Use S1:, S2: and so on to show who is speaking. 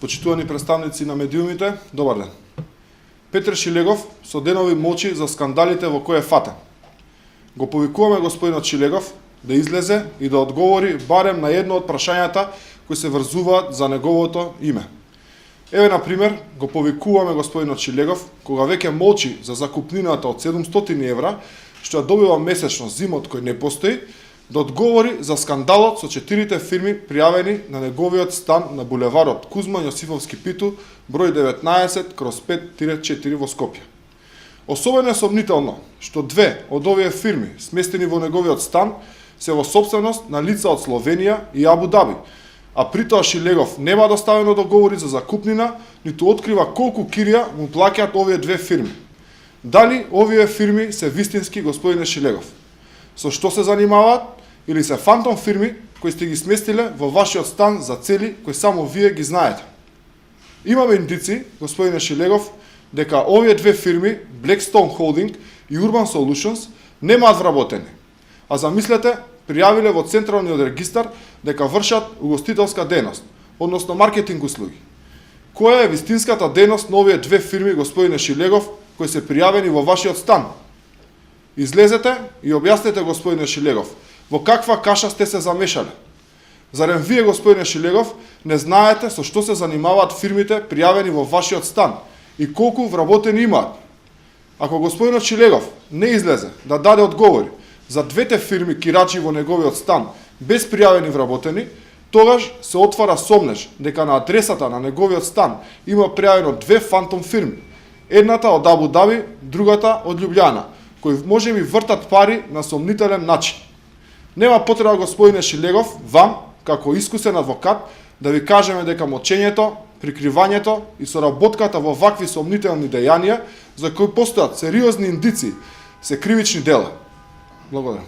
S1: Почитувани представници на медиумите, добар ден. Петре Шилегов со денови молчи за скандалите во кој е фатен. Го повикуваме господинот Шилегов да излезе и да одговори барем на едно од прашањата кои се врзуваат за неговото име. Еве, на пример, го повикуваме господинот Шилегов, кога веќе молчи за закупнината од 700 евра, што ја добива месечно зимот кој не постои, да одговори за скандалот со 4 фирми пријавени на неговиот стан на булеварот Кузман Јосифовски Питу, број 19/5-4 во Скопје. Особено е сомнително што 2 од овие фирми, сместени во неговиот стан, се во собственост на лица од Словенија и Абу Даби, а притоа Шилегов нема доставено договори за закупнина, ниту открива колку кирија му плаќаат овие 2 фирми. Дали овие фирми се вистински, господине Шилегов? Со што се занимаваат или се фантом фирми кои сте ги сместиле во вашиот стан за цели кои само вие ги знаете? Имаме индици, господине Шилегов, дека овие 2 фирми, Blackstone Holding и Urban Solutions, немаат вработени. А замислете, пријавиле во Централниот регистар дека вршат угостителска дејност, односно маркетинг услуги. Која е вистинската дејност на овие 2 фирми, господине Шилегов, кои се пријавени во вашиот стан? Излезете и објаснете, господине Шилегов, во каква каша сте се замешале. Зарем вие, господине Шилегов, не знаете со што се занимаваат фирмите пријавени во вашиот стан и колку вработени имаат? Ако господинот Шилегов не излезе да даде одговори за 2 фирми кирачи во неговиот стан без пријавени вработени, тогаш се отвара сомнеж дека на адресата на неговиот стан има пријавено 2 фантом фирми. Едната од Абу Даби, другата од Љубљана, кои можеби вртат пари на сомнителен начин. Нема потреба, господине Шилегов, вам, како искусен адвокат, да ви кажеме дека мочењето, прикривањето и соработката во вакви сомнителни дејанија, за кои постојат сериозни индици, се кривични дела. Благодарам.